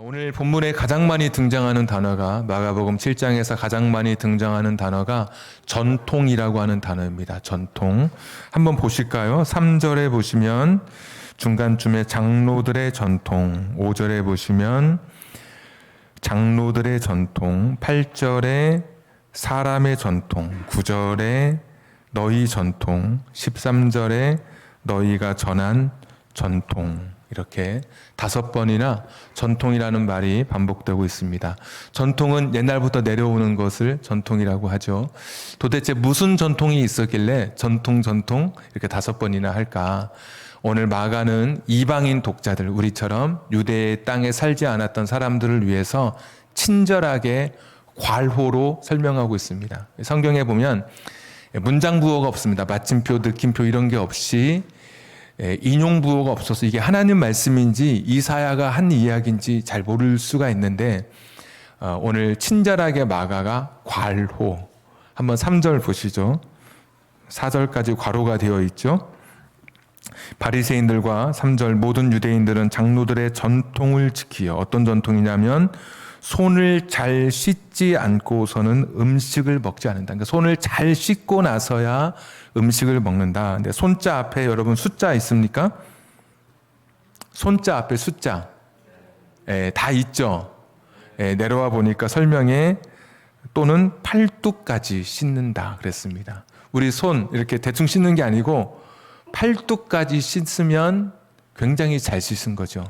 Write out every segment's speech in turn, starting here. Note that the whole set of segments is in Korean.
오늘 본문에 가장 많이 등장하는 단어가 마가복음 7장에서 가장 많이 등장하는 단어가 전통이라고 하는 단어입니다. 전통. 한번 보실까요? 3절에 보시면 중간쯤에 장로들의 전통, 5절에 보시면 장로들의 전통, 8절에 사람의 전통, 9절에 너희 전통, 13절에 너희가 전한 전통. 이렇게 5번이나 전통이라는 말이 반복되고 있습니다. 전통은 옛날부터 내려오는 것을 전통이라고 하죠. 도대체 무슨 전통이 있었길래 전통 이렇게 5번이나 할까? 오늘 마가는 이방인 독자들, 우리처럼 유대의 땅에 살지 않았던 사람들을 위해서 친절하게 괄호로 설명하고 있습니다. 성경에 보면 문장부호가 없습니다. 마침표, 느낌표 이런 게 없이 인용부호가 없어서 이게 하나님 말씀인지 이사야가 한 이야기인지 잘 모를 수가 있는데 오늘 친절하게 마가가 괄호, 한번 3절 보시죠. 4절까지 괄호가 되어 있죠. 바리새인들과 3절 모든 유대인들은 장로들의 전통을 지키어, 어떤 전통이냐면 손을 잘 씻지 않고서는 음식을 먹지 않는다. 그러니까 손을 잘 씻고 나서야 음식을 먹는다. 근데 손자 앞에 여러분 숫자 있습니까? 손자 앞에 숫자 다 있죠. 내려와 보니까 설명에 또는 팔뚝까지 씻는다 그랬습니다. 우리 손 이렇게 대충 씻는 게 아니고 팔뚝까지 씻으면 굉장히 잘 씻은 거죠.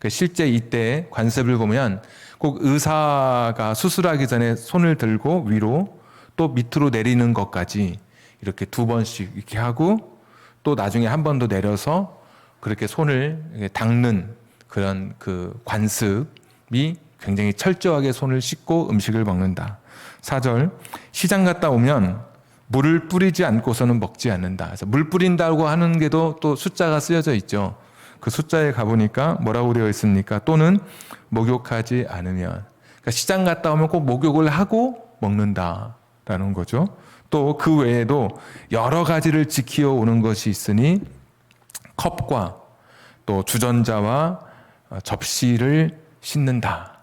실제 이때 관습을 보면 꼭 의사가 수술하기 전에 손을 들고 위로 또 밑으로 내리는 것까지 이렇게 2번씩 이렇게 하고 또 나중에 한 번 더 내려서 그렇게 손을 닦는 그런 그 관습이 굉장히 철저하게 손을 씻고 음식을 먹는다. 4절 시장 갔다 오면 물을 뿌리지 않고서는 먹지 않는다. 그래서 물 뿌린다고 하는 게도 또 숫자가 쓰여져 있죠. 그 숫자에 가보니까 뭐라고 되어 있습니까? 또는 목욕하지 않으면. 그러니까 시장 갔다 오면 꼭 목욕을 하고 먹는다라는 거죠. 또 그 외에도 여러 가지를 지키어 오는 것이 있으니 컵과 또 주전자와 접시를 씻는다.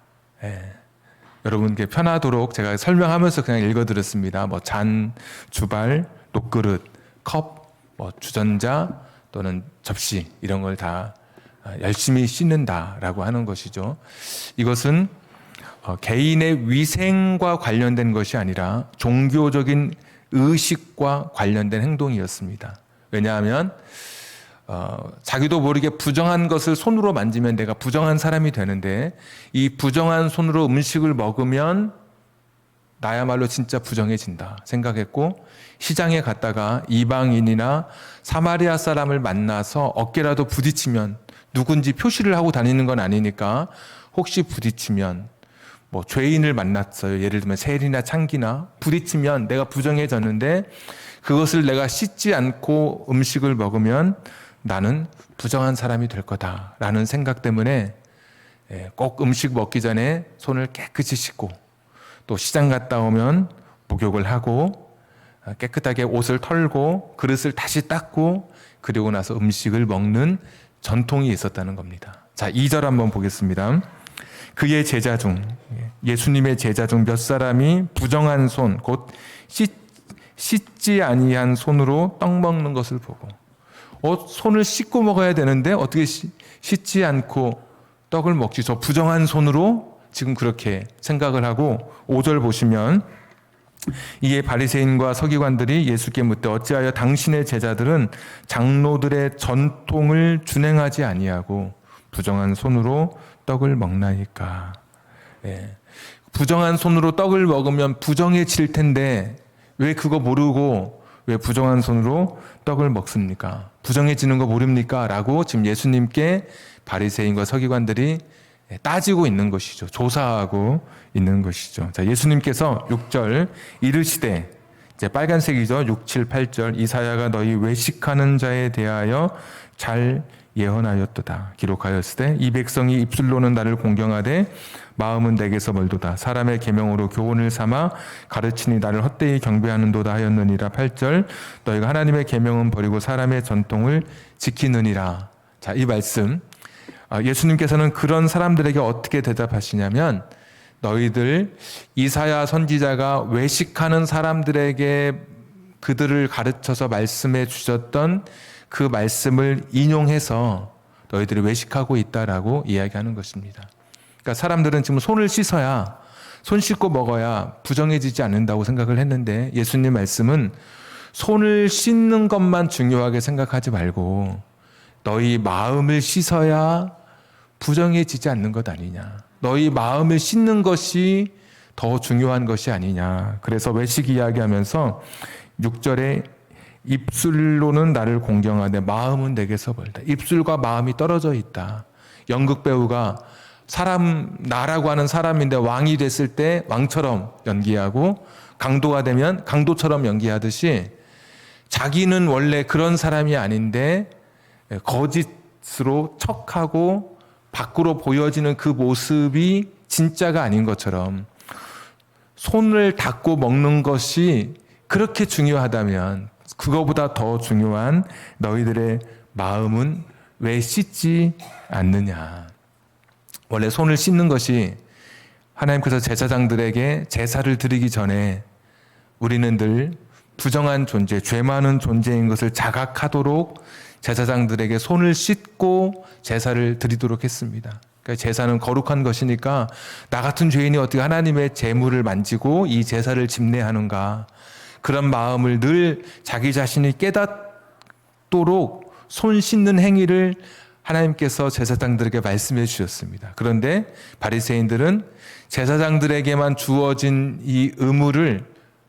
여러분께 편하도록 제가 설명하면서 그냥 읽어드렸습니다. 뭐 잔, 주발, 녹그릇, 컵, 뭐 주전자 또는 접시 이런 걸 다 열심히 씻는다라고 하는 것이죠. 이것은 개인의 위생과 관련된 것이 아니라 종교적인 의식과 관련된 행동이었습니다. 왜냐하면 자기도 모르게 부정한 것을 손으로 만지면 내가 부정한 사람이 되는데 이 부정한 손으로 음식을 먹으면 나야말로 진짜 부정해진다 생각했고 시장에 갔다가 이방인이나 사마리아 사람을 만나서 어깨라도 부딪히면 누군지 표시를 하고 다니는 건 아니니까 혹시 부딪히면 뭐 죄인을 만났어요. 예를 들면 셀이나 창기나 부딪히면 내가 부정해졌는데 그것을 내가 씻지 않고 음식을 먹으면 나는 부정한 사람이 될 거다라는 생각 때문에 꼭 음식 먹기 전에 손을 깨끗이 씻고 또 시장 갔다 오면 목욕을 하고 깨끗하게 옷을 털고 그릇을 다시 닦고 그리고 나서 음식을 먹는 전통이 있었다는 겁니다. 자, 2절 한번 보겠습니다. 그의 제자 중, 예수님의 제자 중 몇 사람이 부정한 손, 곧 씻지 아니한 손으로 떡 먹는 것을 보고 손을 씻고 먹어야 되는데 어떻게 씻지 않고 떡을 먹지? 저 부정한 손으로 지금 그렇게 생각을 하고 5절 보시면 이에 바리새인과 서기관들이 예수께 묻되 어찌하여 당신의 제자들은 장로들의 전통을 준행하지 아니하고 부정한 손으로 떡을 먹나이까. 부정한 손으로 떡을 먹으면 부정해질 텐데 왜 그거 모르고 왜 부정한 손으로 떡을 먹습니까? 부정해지는 거 모릅니까? 라고 지금 예수님께 바리새인과 서기관들이 따지고 있는 것이죠. 조사하고 있는 것이죠. 자, 예수님께서 6절 이르시되, 이제 빨간색이죠. 6, 7, 8절 이사야가 너희 외식하는 자에 대하여 잘 예언하였도다. 기록하였으되 이 백성이 입술로는 나를 공경하되 마음은 내게서 멀도다. 사람의 계명으로 교훈을 삼아 가르치니 나를 헛되이 경배하는도다 하였느니라. 8절 너희가 하나님의 계명은 버리고 사람의 전통을 지키느니라. 자, 이 말씀 예수님께서는 그런 사람들에게 어떻게 대답하시냐면 너희들 이사야 선지자가 외식하는 사람들에게 그들을 가르쳐서 말씀해 주셨던 그 말씀을 인용해서 너희들이 외식하고 있다라고 이야기하는 것입니다. 그러니까 사람들은 지금 손을 씻어야 손 씻고 먹어야 부정해지지 않는다고 생각을 했는데 예수님 말씀은 손을 씻는 것만 중요하게 생각하지 말고 너희 마음을 씻어야 부정해지지 않는 것 아니냐. 너희 마음을 씻는 것이 더 중요한 것이 아니냐. 그래서 외식 이야기하면서 6절에 입술로는 나를 공경하되 마음은 내게서 멀다. 입술과 마음이 떨어져 있다. 연극 배우가 나라고 하는 사람인데 왕이 됐을 때 왕처럼 연기하고 강도가 되면 강도처럼 연기하듯이 자기는 원래 그런 사람이 아닌데 거짓으로 척하고 밖으로 보여지는 그 모습이 진짜가 아닌 것처럼 손을 닦고 먹는 것이 그렇게 중요하다면 그거보다 더 중요한 너희들의 마음은 왜 씻지 않느냐. 원래 손을 씻는 것이 하나님께서 제사장들에게 제사를 드리기 전에 우리는 늘 부정한 존재, 죄 많은 존재인 것을 자각하도록 제사장들에게 손을 씻고 제사를 드리도록 했습니다. 그러니까 제사는 거룩한 것이니까 나 같은 죄인이 어떻게 하나님의 제물을 만지고 이 제사를 집례하는가. 그런 마음을 늘 자기 자신이 깨닫도록 손 씻는 행위를 하나님께서 제사장들에게 말씀해 주셨습니다. 그런데 바리새인들은 제사장들에게만 주어진 이 의무를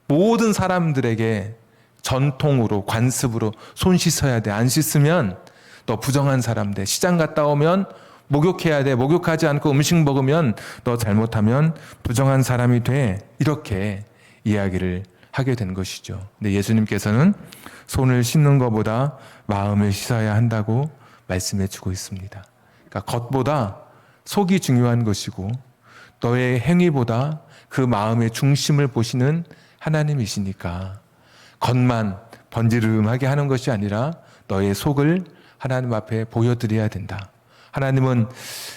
모든 사람들에게 전통으로 관습으로 손 씻어야 돼. 안 씻으면 너 부정한 사람 돼. 시장 갔다 오면 목욕해야 돼. 목욕하지 않고 음식 먹으면 너 잘못하면 부정한 사람이 돼. 이렇게 이야기를 하게 된 것이죠. 근데 예수님께서는 손을 씻는 것보다 마음을 씻어야 한다고 말씀해 주고 있습니다. 그러니까 겉보다 속이 중요한 것이고 너의 행위보다 그 마음의 중심을 보시는 하나님이시니까 겉만 번지르르하게 하는 것이 아니라 너의 속을 하나님 앞에 보여드려야 된다. 하나님은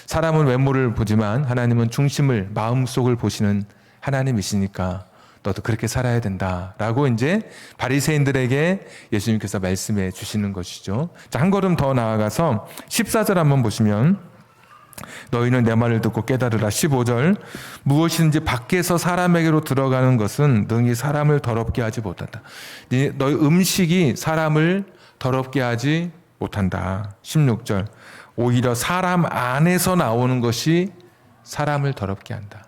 사람은 외모를 보지만 하나님은 중심을 마음속을 보시는 하나님이시니까 너도 그렇게 살아야 된다라고 이제 바리새인들에게 예수님께서 말씀해 주시는 것이죠. 자, 한 걸음 더 나아가서 14절 한번 보시면 너희는 내 말을 듣고 깨달으라. 15절 무엇이든지 밖에서 사람에게로 들어가는 것은 능히 사람을 더럽게 하지 못한다. 너희 음식이 사람을 더럽게 하지 못한다. 16절 오히려 사람 안에서 나오는 것이 사람을 더럽게 한다.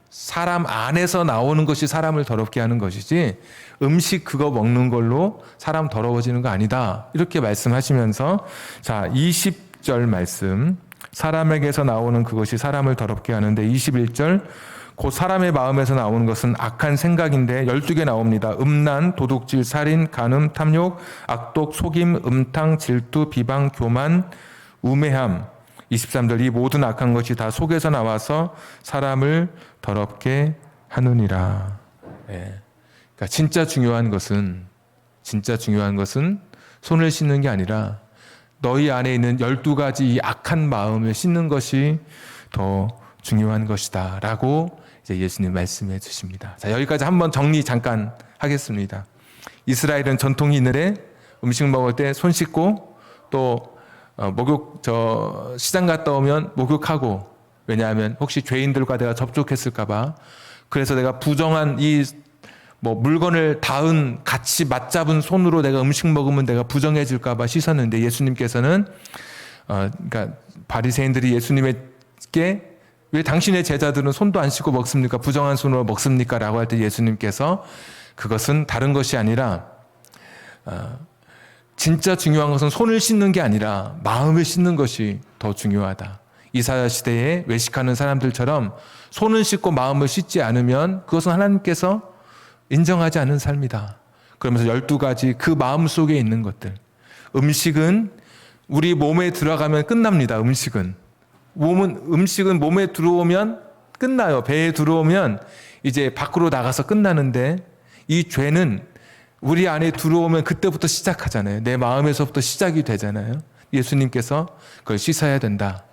사람 안에서 나오는 것이 사람을 더럽게 하는 것이지 음식 그거 먹는 걸로 사람 더러워지는 거 아니다. 이렇게 말씀하시면서 자 20절 말씀 사람에게서 나오는 그것이 사람을 더럽게 하는데 21절 곧 사람의 마음에서 나오는 것은 악한 생각인데 12개 나옵니다. 음란, 도둑질, 살인, 간음, 탐욕, 악독, 속임, 음탕, 질투, 비방, 교만, 우매함 23절 이 모든 악한 것이 다 속에서 나와서 사람을 더럽게 하느니라. 예. 그러니까 진짜 중요한 것은 손을 씻는 게 아니라 너희 안에 있는 12가지 이 악한 마음을 씻는 것이 더 중요한 것이다 라고 이제 예수님 말씀해 주십니다. 자, 여기까지 한번 정리 잠깐 하겠습니다. 이스라엘은 전통이 있는데 음식 먹을 때 손 씻고 또 시장 갔다 오면 목욕하고 왜냐하면 혹시 죄인들과 내가 접촉했을까봐 그래서 내가 부정한 물건을 닿은 같이 맞잡은 손으로 내가 음식 먹으면 내가 부정해질까봐 씻었는데 예수님께서는 그러니까 바리새인들이 예수님에게 왜 당신의 제자들은 손도 안 씻고 먹습니까? 부정한 손으로 먹습니까? 라고 할 때 예수님께서 그것은 다른 것이 아니라 진짜 중요한 것은 손을 씻는 게 아니라 마음을 씻는 것이 더 중요하다. 이사야 시대에 외식하는 사람들처럼 손을 씻고 마음을 씻지 않으면 그것은 하나님께서 인정하지 않는 삶이다. 그러면서 12가지 그 마음 속에 있는 것들. 음식은 우리 몸에 들어가면 끝납니다. 음식은 몸에 들어오면 끝나요. 배에 들어오면 이제 밖으로 나가서 끝나는데 이 죄는 우리 안에 들어오면 그때부터 시작하잖아요. 내 마음에서부터 시작이 되잖아요. 예수님께서 그걸 씻어야 된다.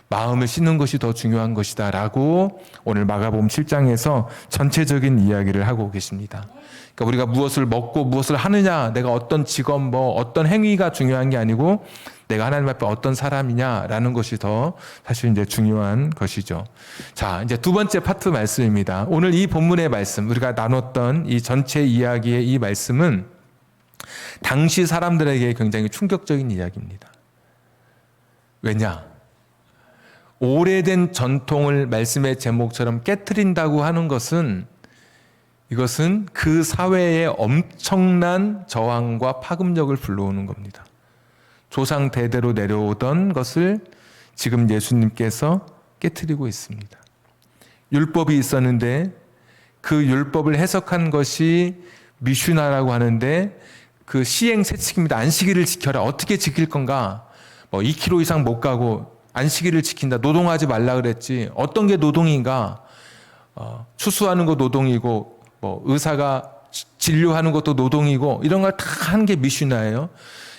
마음을 씻는 것이 더 중요한 것이다 라고 오늘 마가복음 7장에서 전체적인 이야기를 하고 계십니다. 그러니까 우리가 무엇을 먹고 무엇을 하느냐, 내가 어떤 직업, 어떤 행위가 중요한 게 아니고 내가 하나님 앞에 어떤 사람이냐라는 것이 더 사실 이제 중요한 것이죠. 자, 이제 두 번째 파트 말씀입니다. 오늘 이 본문의 말씀, 우리가 나눴던 이 전체 이야기의 이 말씀은 당시 사람들에게 굉장히 충격적인 이야기입니다. 왜냐? 오래된 전통을 말씀의 제목처럼 깨트린다고 하는 것은 이것은 그 사회에 엄청난 저항과 파급력을 불러오는 겁니다. 조상 대대로 내려오던 것을 지금 예수님께서 깨트리고 있습니다. 율법이 있었는데 그 율법을 해석한 것이 미슈나라고 하는데 그 시행세칙입니다. 안식일을 지켜라. 어떻게 지킬 건가? 2km 이상 못 가고 안식일을 지킨다. 노동하지 말라 그랬지. 어떤 게 노동인가? 추수하는 거 노동이고 의사가 진료하는 것도 노동이고 이런 걸 다 한 게 미슈나예요.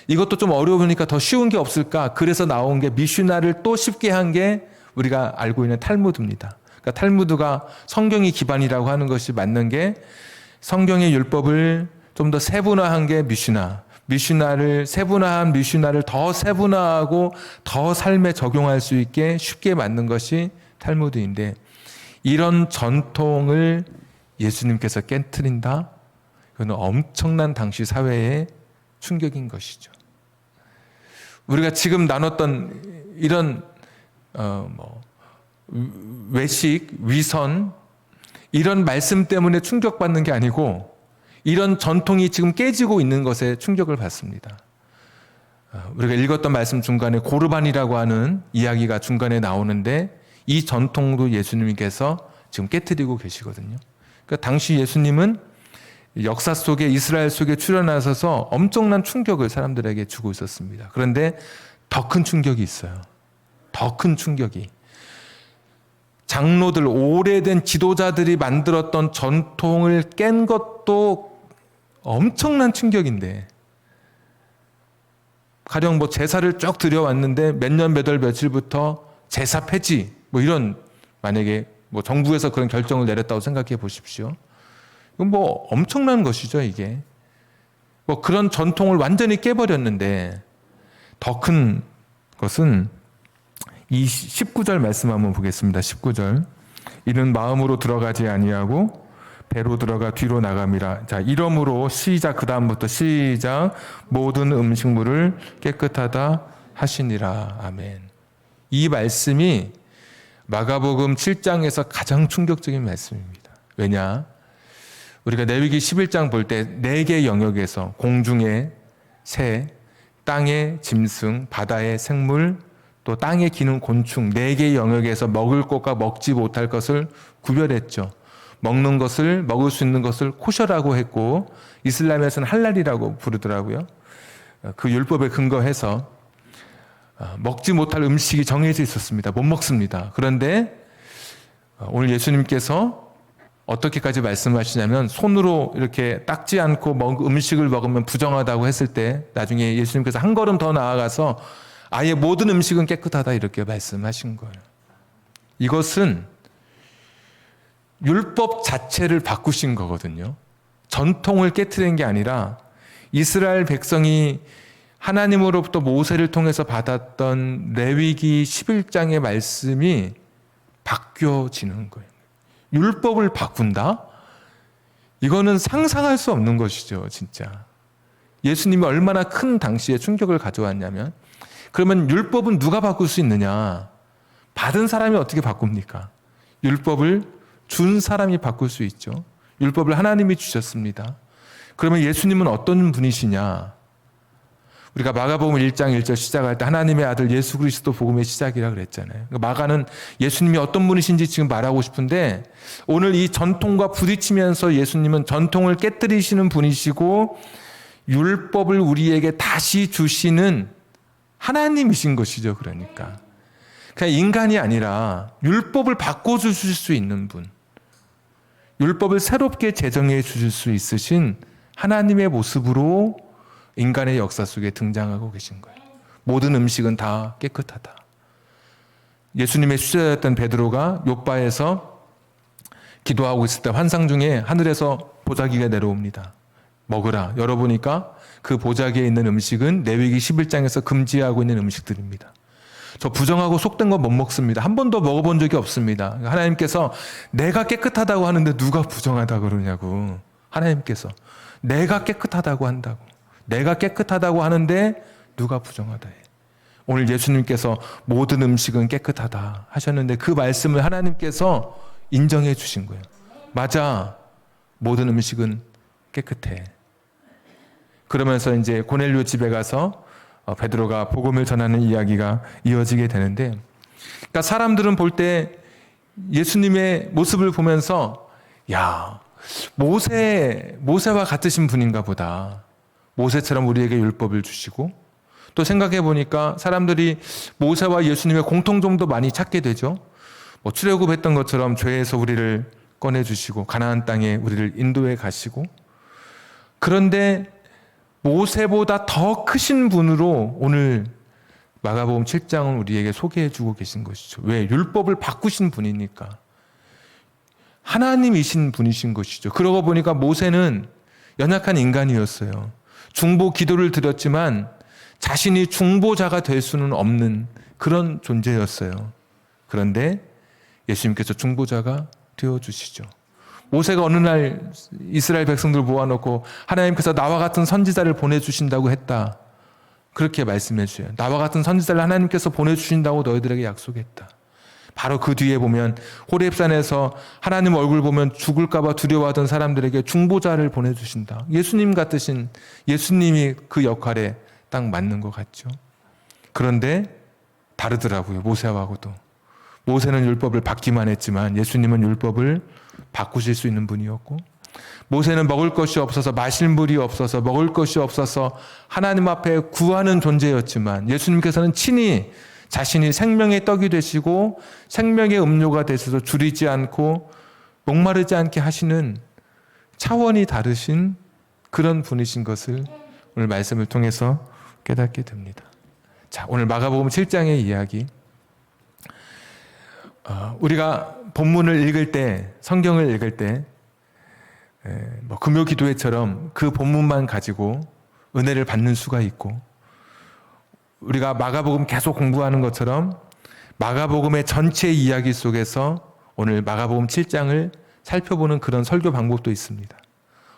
이것도 좀 어려우니까 더 쉬운 게 없을까? 그래서 나온 게 미슈나를 또 쉽게 한 게 우리가 알고 있는 탈무드입니다. 그러니까 탈무드가 성경이 기반이라고 하는 것이 맞는 게 성경의 율법을 좀 더 세분화한 게 미슈나. 세분화한 미슈나를 더 세분화하고 더 삶에 적용할 수 있게 쉽게 만든 것이 탈무드인데 이런 전통을 예수님께서 깨트린다? 그건 엄청난 당시 사회의 충격인 것이죠. 우리가 지금 나눴던 이런 외식, 위선 이런 말씀 때문에 충격받는 게 아니고 이런 전통이 지금 깨지고 있는 것에 충격을 받습니다. 우리가 읽었던 말씀 중간에 고르반이라고 하는 이야기가 중간에 나오는데 이 전통도 예수님께서 지금 깨트리고 계시거든요. 그러니까 당시 예수님은 역사 속에 이스라엘 속에 출현하셔서 엄청난 충격을 사람들에게 주고 있었습니다. 그런데 더 큰 충격이 있어요. 더 큰 충격이. 장로들, 오래된 지도자들이 만들었던 전통을 깬 것도 엄청난 충격인데 가령 제사를 쭉 드려왔는데 몇 년 몇 월 며칠부터 제사 폐지 이런 만약에 정부에서 그런 결정을 내렸다고 생각해 보십시오. 이건 엄청난 것이죠, 이게. 그런 전통을 완전히 깨버렸는데 더 큰 것은 이 19절 말씀 한번 보겠습니다. 19절. 이는 마음으로 들어가지 아니하고 배로 들어가 뒤로 나감이라. 자, 이러므로 시작, 그 다음부터 시작. 모든 음식물을 깨끗하다 하시니라. 아멘. 이 말씀이 마가복음 7장에서 가장 충격적인 말씀입니다. 왜냐? 우리가 레위기 11장 볼 때 4개 영역에서 공중의 새, 땅의 짐승, 바다의 생물, 또 땅에 기는 곤충 4개의 영역에서 먹을 것과 먹지 못할 것을 구별했죠. 먹는 것을, 먹을 수 있는 것을 코셔라고 했고 이슬람에서는 할랄이라고 부르더라고요. 그 율법에 근거해서 먹지 못할 음식이 정해져 있었습니다. 못 먹습니다. 그런데 오늘 예수님께서 어떻게까지 말씀하시냐면 손으로 이렇게 닦지 않고 음식을 먹으면 부정하다고 했을 때 나중에 예수님께서 한 걸음 더 나아가서 아예 모든 음식은 깨끗하다 이렇게 말씀하신 거예요. 이것은 율법 자체를 바꾸신 거거든요. 전통을 깨트린 게 아니라 이스라엘 백성이 하나님으로부터 모세를 통해서 받았던 레위기 11장의 말씀이 바뀌어지는 거예요. 율법을 바꾼다? 이거는 상상할 수 없는 것이죠, 진짜. 예수님이 얼마나 큰 당시에 충격을 가져왔냐면 그러면 율법은 누가 바꿀 수 있느냐? 받은 사람이 어떻게 바꿉니까? 율법을 준 사람이 바꿀 수 있죠. 율법을 하나님이 주셨습니다. 그러면 예수님은 어떤 분이시냐? 우리가 마가복음 1장 1절 시작할 때 하나님의 아들 예수 그리스도 복음의 시작이라 그랬잖아요. 마가는 예수님이 어떤 분이신지 지금 말하고 싶은데 오늘 이 전통과 부딪히면서 예수님은 전통을 깨뜨리시는 분이시고 율법을 우리에게 다시 주시는 하나님이신 것이죠. 그러니까 그냥 인간이 아니라 율법을 바꿔주실 수 있는 분, 율법을 새롭게 제정해 주실 수 있으신 하나님의 모습으로 인간의 역사 속에 등장하고 계신 거예요. 모든 음식은 다 깨끗하다. 예수님의 수제자였던 베드로가 요바에서 기도하고 있을 때 환상 중에 하늘에서 보자기가 내려옵니다. 먹으라. 열어보니까 그 보자기에 있는 음식은 레위기 11장에서 금지하고 있는 음식들입니다. 저 부정하고 속된 거 못 먹습니다. 한 번도 먹어본 적이 없습니다. 하나님께서 내가 깨끗하다고 하는데 누가 부정하다고 그러냐고. 하나님께서 내가 깨끗하다고 한다고. 내가 깨끗하다고 하는데 누가 부정하다 해. 오늘 예수님께서 모든 음식은 깨끗하다 하셨는데 그 말씀을 하나님께서 인정해 주신 거예요. 맞아. 모든 음식은 깨끗해. 그러면서 이제 고넬료 집에 가서 베드로가 복음을 전하는 이야기가 이어지게 되는데, 그러니까 사람들은 볼 때 예수님의 모습을 보면서 야, 모세와 같으신 분인가 보다. 모세처럼 우리에게 율법을 주시고, 또 생각해 보니까 사람들이 모세와 예수님의 공통점도 많이 찾게 되죠. 뭐 출애굽했던 것처럼 죄에서 우리를 꺼내 주시고 가나안 땅에 우리를 인도해 가시고, 그런데 모세보다 더 크신 분으로 오늘 마가복음 7장은 우리에게 소개해 주고 계신 것이죠. 왜? 율법을 바꾸신 분이니까. 하나님이신 분이신 것이죠. 그러고 보니까 모세는 연약한 인간이었어요. 중보 기도를 드렸지만 자신이 중보자가 될 수는 없는 그런 존재였어요. 그런데 예수님께서 중보자가 되어주시죠. 모세가 어느 날 이스라엘 백성들을 모아놓고 하나님께서 나와 같은 선지자를 보내주신다고 했다. 그렇게 말씀해 주세요. 나와 같은 선지자를 하나님께서 보내주신다고 너희들에게 약속했다. 바로 그 뒤에 보면 호렙산에서 하나님 얼굴 보면 죽을까 봐 두려워하던 사람들에게 중보자를 보내주신다. 예수님 같으신 예수님이 그 역할에 딱 맞는 것 같죠. 그런데 다르더라고요. 모세하고도. 모세는 율법을 받기만 했지만 예수님은 율법을 바꾸실 수 있는 분이었고, 모세는 먹을 것이 없어서 마실 물이 없어서 먹을 것이 없어서 하나님 앞에 구하는 존재였지만 예수님께서는 친히 자신이 생명의 떡이 되시고 생명의 음료가 되셔서 줄이지 않고 목마르지 않게 하시는 차원이 다르신 그런 분이신 것을 오늘 말씀을 통해서 깨닫게 됩니다. 자, 오늘 마가복음 7장의 이야기. 우리가 본문을 읽을 때, 성경을 읽을 때, 금요 기도회처럼 그 본문만 가지고 은혜를 받는 수가 있고, 우리가 마가복음 계속 공부하는 것처럼 마가복음의 전체 이야기 속에서 오늘 마가복음 7장을 살펴보는 그런 설교 방법도 있습니다.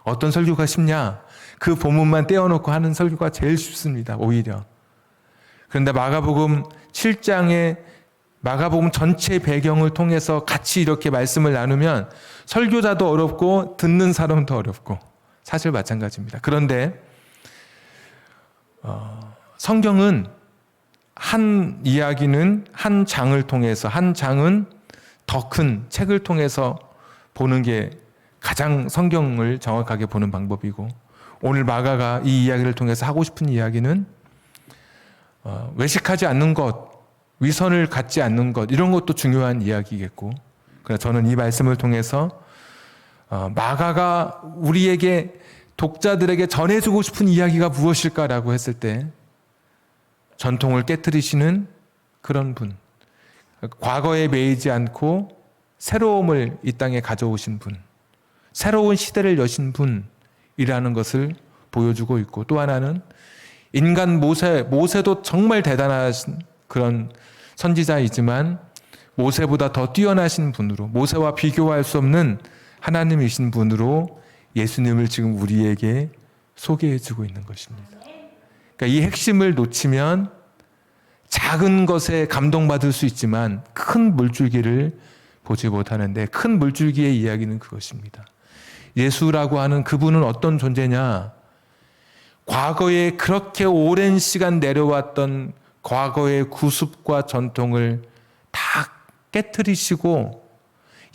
어떤 설교가 쉽냐? 그 본문만 떼어놓고 하는 설교가 제일 쉽습니다. 오히려. 그런데 마가복음 7장의 마가복음 전체 배경을 통해서 같이 이렇게 말씀을 나누면 설교자도 어렵고 듣는 사람도 어렵고 사실 마찬가지입니다. 그런데 성경은 한 이야기는 한 장을 통해서, 한 장은 더 큰 책을 통해서 보는 게 가장 성경을 정확하게 보는 방법이고, 오늘 마가가 이 이야기를 통해서 하고 싶은 이야기는 외식하지 않는 것, 위선을 갖지 않는 것, 이런 것도 중요한 이야기겠고, 그래서 저는 이 말씀을 통해서 마가가 우리에게, 독자들에게 전해주고 싶은 이야기가 무엇일까라고 했을 때 전통을 깨트리시는 그런 분, 과거에 매이지 않고 새로움을 이 땅에 가져오신 분, 새로운 시대를 여신 분이라는 것을 보여주고 있고, 또 하나는 인간 모세도 정말 대단하신 그런 선지자이지만 모세보다 더 뛰어나신 분으로, 모세와 비교할 수 없는 하나님이신 분으로 예수님을 지금 우리에게 소개해 주고 있는 것입니다. 그러니까 이 핵심을 놓치면 작은 것에 감동받을 수 있지만 큰 물줄기를 보지 못하는데, 큰 물줄기의 이야기는 그것입니다. 예수라고 하는 그분은 어떤 존재냐? 과거에 그렇게 오랜 시간 내려왔던 과거의 구습과 전통을 다 깨트리시고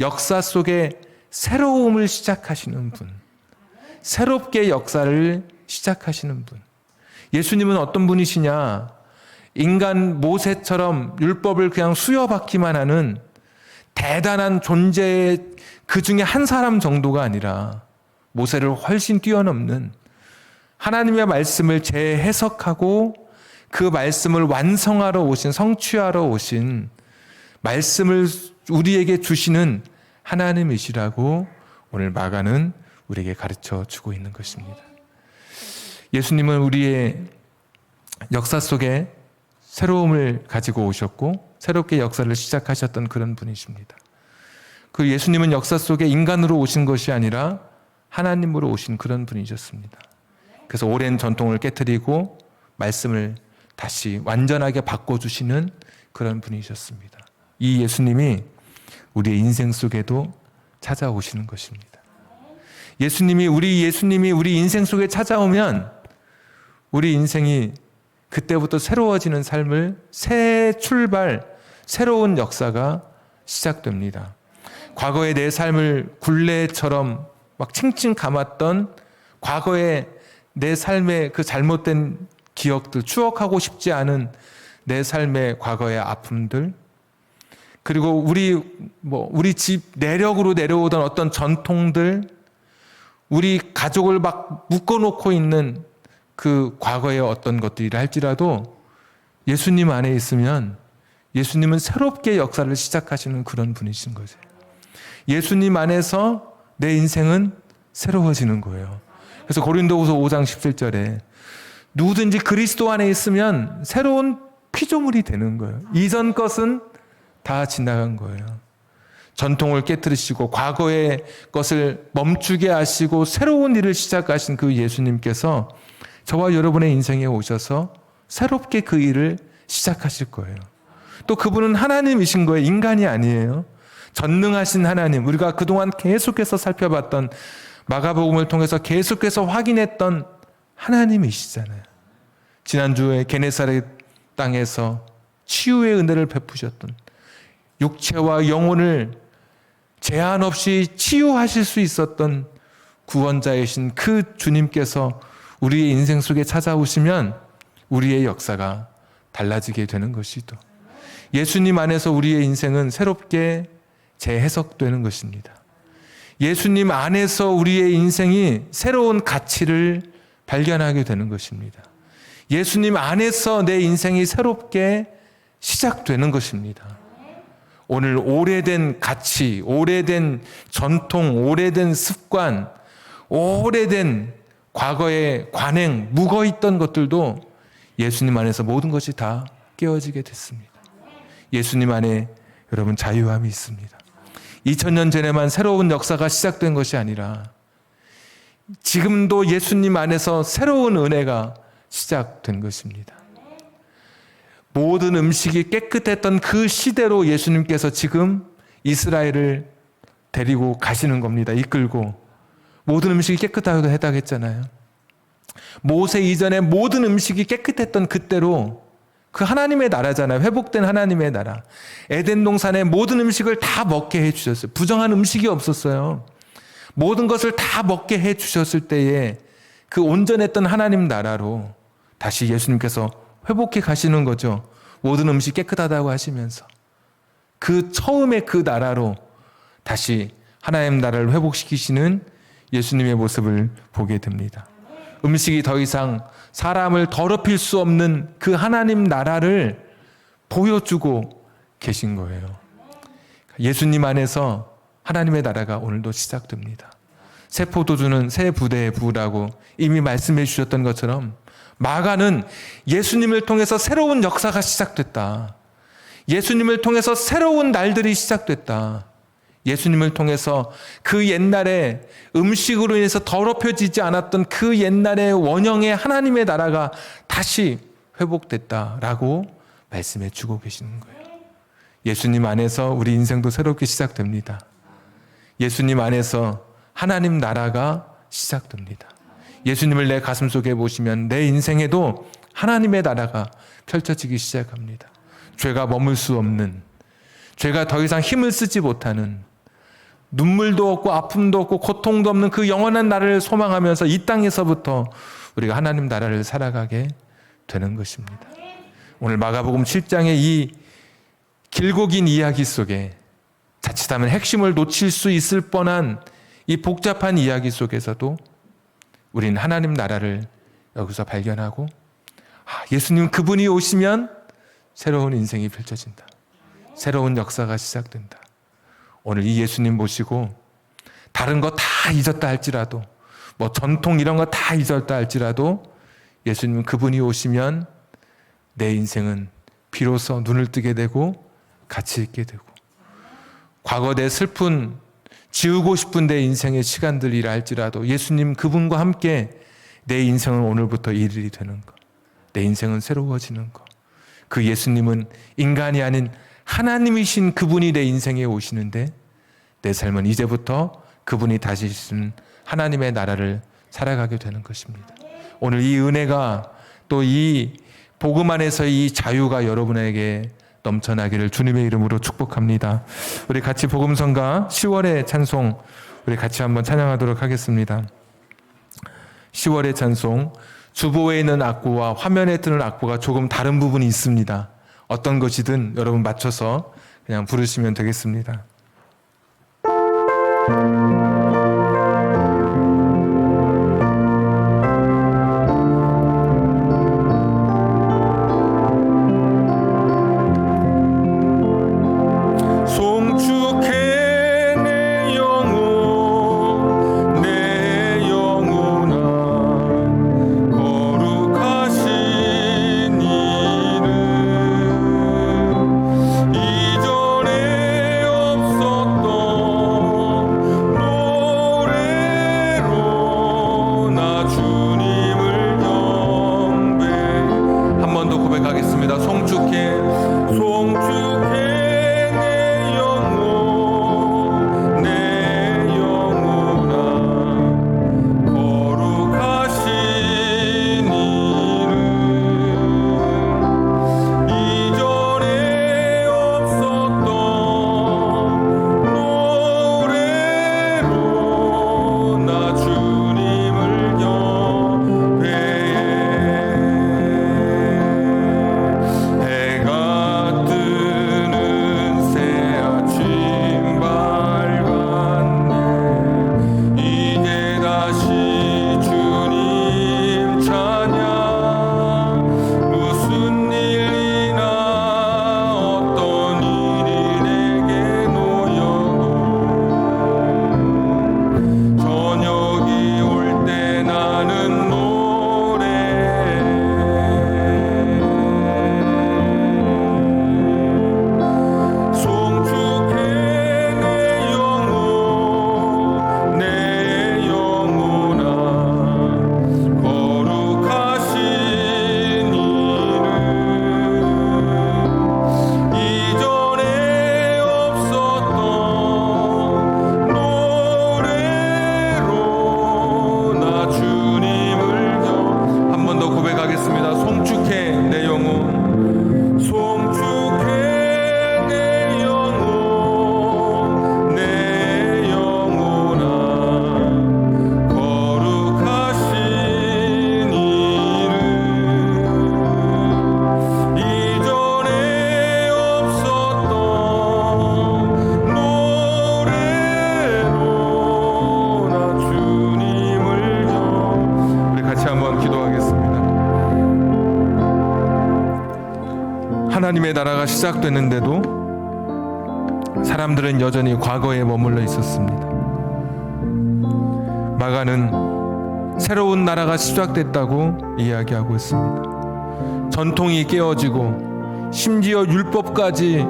역사 속에 새로움을 시작하시는 분, 새롭게 역사를 시작하시는 분. 예수님은 어떤 분이시냐? 인간 모세처럼 율법을 그냥 수여받기만 하는 대단한 존재의 그 중에 한 사람 정도가 아니라 모세를 훨씬 뛰어넘는, 하나님의 말씀을 재해석하고 그 말씀을 완성하러 오신, 성취하러 오신, 말씀을 우리에게 주시는 하나님이시라고 오늘 마가는 우리에게 가르쳐 주고 있는 것입니다. 예수님은 우리의 역사 속에 새로움을 가지고 오셨고 새롭게 역사를 시작하셨던 그런 분이십니다. 그 예수님은 역사 속에 인간으로 오신 것이 아니라 하나님으로 오신 그런 분이셨습니다. 그래서 오랜 전통을 깨트리고 말씀을 다시 완전하게 바꿔주시는 그런 분이셨습니다. 이 예수님이 우리의 인생 속에도 찾아오시는 것입니다. 예수님이 우리 인생 속에 찾아오면 우리 인생이 그때부터 새로워지는 삶을 새 출발, 새로운 역사가 시작됩니다. 과거의 내 삶을 굴레처럼 막 칭칭 감았던 과거의 내 삶의 그 잘못된 기억들, 추억하고 싶지 않은 내 삶의 과거의 아픔들, 그리고 우리 집 내력으로 내려오던 어떤 전통들, 우리 가족을 막 묶어놓고 있는 그 과거의 어떤 것들이라 할지라도 예수님 안에 있으면 예수님은 새롭게 역사를 시작하시는 그런 분이신 거죠. 예수님 안에서 내 인생은 새로워지는 거예요. 그래서 고린도후서 5장 17절에 누구든지 그리스도 안에 있으면 새로운 피조물이 되는 거예요. 이전 것은 다 지나간 거예요. 전통을 깨트리시고 과거의 것을 멈추게 하시고 새로운 일을 시작하신 그 예수님께서 저와 여러분의 인생에 오셔서 새롭게 그 일을 시작하실 거예요. 또 그분은 하나님이신 거예요. 인간이 아니에요. 전능하신 하나님, 우리가 그동안 계속해서 살펴봤던 마가복음을 통해서 계속해서 확인했던 하나님이시잖아요. 지난주에 게네사렛 땅에서 치유의 은혜를 베푸셨던, 육체와 영혼을 제한 없이 치유하실 수 있었던 구원자이신 그 주님께서 우리의 인생 속에 찾아오시면 우리의 역사가 달라지게 되는 것이죠. 예수님 안에서 우리의 인생은 새롭게 재해석되는 것입니다. 예수님 안에서 우리의 인생이 새로운 가치를 발견하게 되는 것입니다. 예수님 안에서 내 인생이 새롭게 시작되는 것입니다. 오늘 오래된 가치, 오래된 전통, 오래된 습관, 오래된 과거의 관행, 묵어있던 것들도 예수님 안에서 모든 것이 다 깨어지게 됐습니다. 예수님 안에 여러분 자유함이 있습니다. 2000년 전에만 새로운 역사가 시작된 것이 아니라 지금도 예수님 안에서 새로운 은혜가 시작된 것입니다. 모든 음식이 깨끗했던 그 시대로 예수님께서 지금 이스라엘을 데리고 가시는 겁니다. 이끌고. 모든 음식이 깨끗하다고 해당했잖아요. 모세 이전에 모든 음식이 깨끗했던 그때로 그 하나님의 나라잖아요. 회복된 하나님의 나라. 에덴 동산의 모든 음식을 다 먹게 해주셨어요. 부정한 음식이 없었어요. 모든 것을 다 먹게 해주셨을 때에 그 온전했던 하나님 나라로 다시 예수님께서 회복해 가시는 거죠. 모든 음식 깨끗하다고 하시면서 그 처음에 그 나라로 다시 하나님 나라를 회복시키시는 예수님의 모습을 보게 됩니다. 음식이 더 이상 사람을 더럽힐 수 없는 그 하나님 나라를 보여주고 계신 거예요. 예수님 안에서 하나님의 나라가 오늘도 시작됩니다. 새 포도주는 새 부대의 부라고 이미 말씀해 주셨던 것처럼 마가는 예수님을 통해서 새로운 역사가 시작됐다. 예수님을 통해서 새로운 날들이 시작됐다. 예수님을 통해서 그 옛날에 음식으로 인해서 더럽혀지지 않았던 그 옛날의 원형의 하나님의 나라가 다시 회복됐다라고 말씀해 주고 계시는 거예요. 예수님 안에서 우리 인생도 새롭게 시작됩니다. 예수님 안에서 하나님 나라가 시작됩니다. 예수님을 내 가슴 속에 모시면 내 인생에도 하나님의 나라가 펼쳐지기 시작합니다. 죄가 머물 수 없는, 죄가 더 이상 힘을 쓰지 못하는, 눈물도 없고 아픔도 없고 고통도 없는 그 영원한 나라를 소망하면서 이 땅에서부터 우리가 하나님 나라를 살아가게 되는 것입니다. 오늘 마가복음 7장의 이 길고 긴 이야기 속에 자칫하면 핵심을 놓칠 수 있을 뻔한 이 복잡한 이야기 속에서도 우리는 하나님 나라를 여기서 발견하고 예수님 그분이 오시면 새로운 인생이 펼쳐진다. 새로운 역사가 시작된다. 오늘 이 예수님 모시고 다른 거 다 잊었다 할지라도, 뭐 전통 이런 거 다 잊었다 할지라도 예수님 그분이 오시면 내 인생은 비로소 눈을 뜨게 되고 가치 있게 되고, 과거 내 슬픈 지우고 싶은 내 인생의 시간들이라 할지라도 예수님 그분과 함께 내 인생은 오늘부터 일일이 되는 것, 내 인생은 새로워지는 것. 그 예수님은 인간이 아닌 하나님이신 그분이 내 인생에 오시는데 내 삶은 이제부터 그분이 다시신 하나님의 나라를 살아가게 되는 것입니다. 오늘 이 은혜가, 또 이 복음 안에서 이 자유가 여러분에게 넘쳐나기를 주님의 이름으로 축복합니다. 우리 같이 복음성가 10월의 찬송 우리 같이 한번 찬양하도록 하겠습니다. 10월의 찬송, 주보에 있는 악보와 화면에 뜨는 악보가 조금 다른 부분이 있습니다. 어떤 것이든 여러분 맞춰서 그냥 부르시면 되겠습니다. 하나님의 나라가 시작됐는데도 사람들은 여전히 과거에 머물러 있었습니다. 마가는 새로운 나라가 시작됐다고 이야기하고 있습니다. 전통이 깨어지고 심지어 율법까지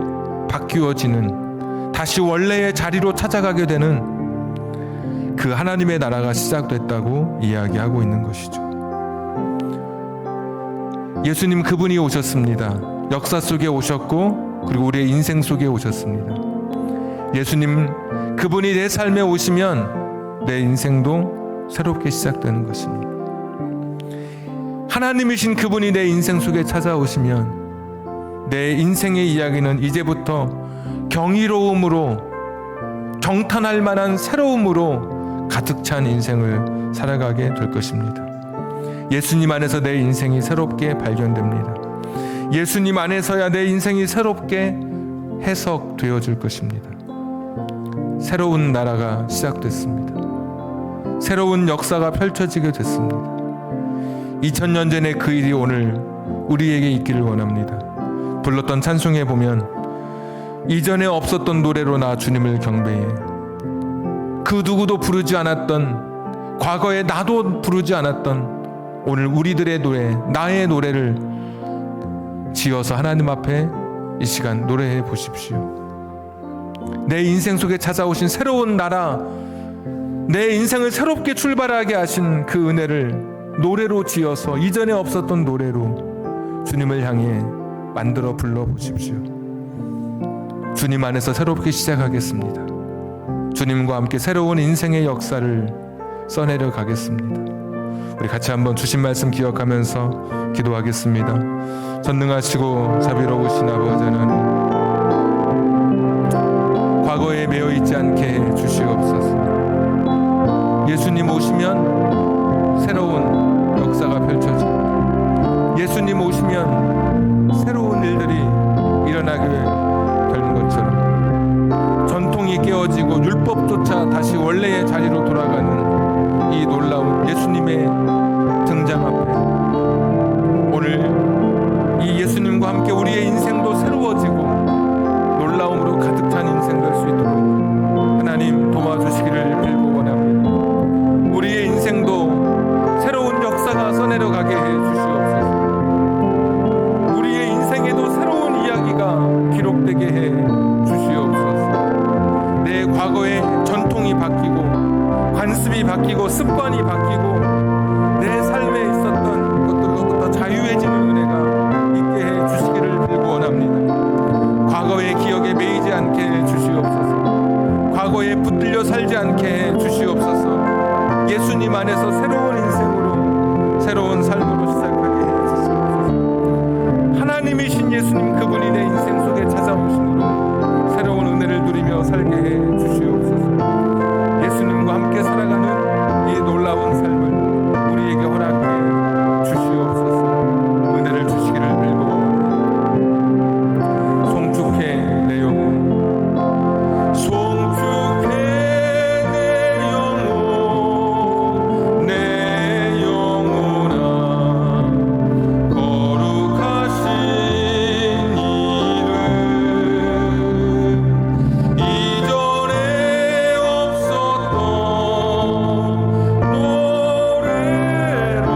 바뀌어지는, 다시 원래의 자리로 찾아가게 되는 그 하나님의 나라가 시작됐다고 이야기하고 있는 것이죠. 예수님 그분이 오셨습니다. 역사 속에 오셨고 그리고 우리의 인생 속에 오셨습니다. 예수님 그분이 내 삶에 오시면 내 인생도 새롭게 시작되는 것입니다. 하나님이신 그분이 내 인생 속에 찾아오시면 내 인생의 이야기는 이제부터 경이로움으로, 경탄할 만한 새로움으로 가득 찬 인생을 살아가게 될 것입니다. 예수님 안에서 내 인생이 새롭게 발견됩니다. 예수님 안에서야 내 인생이 새롭게 해석되어질 것입니다. 새로운 나라가 시작됐습니다. 새로운 역사가 펼쳐지게 됐습니다. 2000년 전의 그 일이 오늘 우리에게 있기를 원합니다. 불렀던 찬송에 보면 이전에 없었던 노래로 나 주님을 경배해. 그 누구도 부르지 않았던, 과거에 나도 부르지 않았던 오늘 우리들의 노래, 나의 노래를 지어서 하나님 앞에 이 시간 노래해 보십시오. 내 인생 속에 찾아오신 새로운 나라, 내 인생을 새롭게 출발하게 하신 그 은혜를 노래로 지어서 이전에 없었던 노래로 주님을 향해 만들어 불러 보십시오. 주님 안에서 새롭게 시작하겠습니다. 주님과 함께 새로운 인생의 역사를 써내려 가겠습니다. 우리 같이 한번 주신 말씀 기억하면서 기도하겠습니다. 전능하시고 자비로우신 아버지 하나님, 과거에 매여 있지 않게 해 주시옵소서. 예수님 오시면 새로운 역사가 펼쳐집니다. 예수님 오시면 새로운 일들이 일어나게 되는 것처럼 전통이 깨어지고 율법조차 다시 원래의 자리로 돌아가는 이 놀라운 예수님의 등장 앞에 오늘 이 예수님과 함께 우리의 인생도 새로워지고 놀라움으로 가득 찬 인생 될 수 있도록 하나님 도와주시기를 빌고 원합니다. 우리의 인생도 새로운 역사가 써내려가게 해 주시옵소서. 우리의 인생에도 새로운 이야기가 기록되게 해 주시옵소서. 내 과거의 전통이 바뀌고 관습이 바뀌고 습관이 바뀌고 내 삶에 있었던 것들로부터 자유해지는 은혜가 있게 해 주시기를 빌고 원합니다. 과거의 기억에 매이지 않게 해 주시옵소서. 과거에 붙들려 살지 않게 해 주시옵소서. 예수님 안에서 새로운 인생으로 새로운 삶으로 시작하게 해 주시옵소서. 하나님이신 예수님 그분이 내 인생 속에 찾아오심으로 새로운 은혜를 누리며 살게 해 주시옵소서. 예수님과 함께 살아가는 이 놀라운 삶을 우리에게 허락해 주시옵소서. 은혜를 주시기를 빌고 송축해 내 영혼, 송축해 내 영혼, 내 영혼아 거룩하신 이름, 이전에 없었던 노래로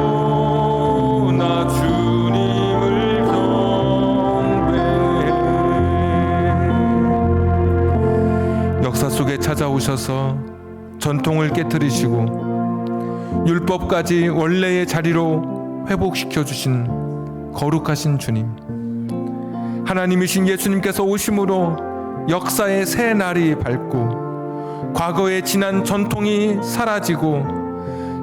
나 주님을 경배해. 역사 속에 찾아오셔서 전통을 깨뜨리시고 율법까지 원래의 자리로 회복시켜 주신 거룩하신 주님, 하나님이신 예수님께서 오심으로 역사의 새 날이 밝고 과거의 지난 전통이 사라지고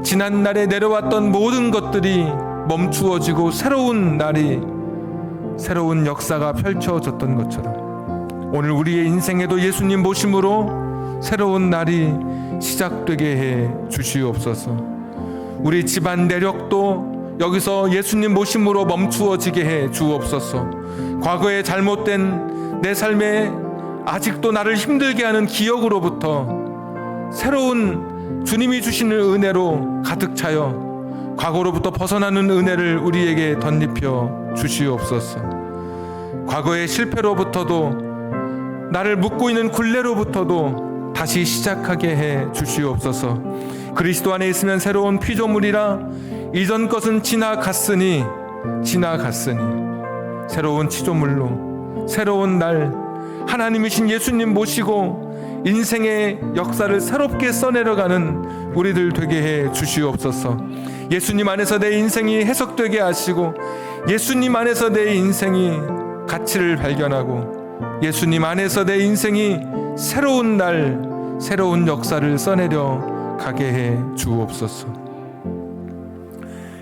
지난 날에 내려왔던 모든 것들이 멈추어지고 새로운 날이, 새로운 역사가 펼쳐졌던 것처럼 오늘 우리의 인생에도 예수님 모심으로 새로운 날이 시작되게 해 주시옵소서. 우리 집안 내력도 여기서 예수님 모심으로 멈추어지게 해 주옵소서. 과거에 잘못된 내 삶에 아직도 나를 힘들게 하는 기억으로부터 새로운 주님이 주시는 은혜로 가득 차여 과거로부터 벗어나는 은혜를 우리에게 덧입혀 주시옵소서. 과거의 실패로부터도 나를 묶고 있는 굴레로부터도 다시 시작하게 해 주시옵소서. 그리스도 안에 있으면 새로운 피조물이라 이전 것은 지나갔으니 새로운 피조물로 새로운 날 하나님이신 예수님 모시고 인생의 역사를 새롭게 써내려가는 우리들 되게 해 주시옵소서. 예수님 안에서 내 인생이 해석되게 하시고 예수님 안에서 내 인생이 가치를 발견하고 예수님 안에서 내 인생이 새로운 날, 새로운 역사를 써내려 가게 해 주옵소서.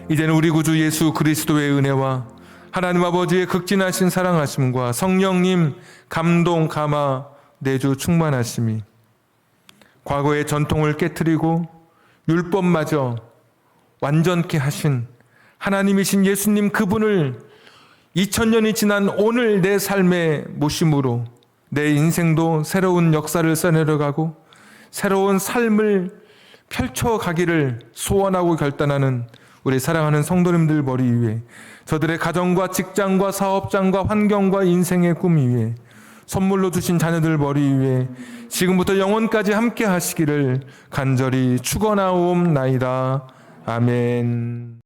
이제는 우리 구주 예수 그리스도의 은혜와 하나님 아버지의 극진하신 사랑하심과 성령님 감동, 감화, 내주 충만하심이 과거의 전통을 깨트리고 율법마저 완전케 하신 하나님이신 예수님 그분을 2000년이 지난 오늘 내 삶의 모심으로 내 인생도 새로운 역사를 써내려가고 새로운 삶을 펼쳐가기를 소원하고 결단하는 우리 사랑하는 성도님들 머리 위에, 저들의 가정과 직장과 사업장과 환경과 인생의 꿈 위에 선물로 주신 자녀들 머리 위에 지금부터 영원까지 함께 하시기를 간절히 축원하옵나이다. 아멘.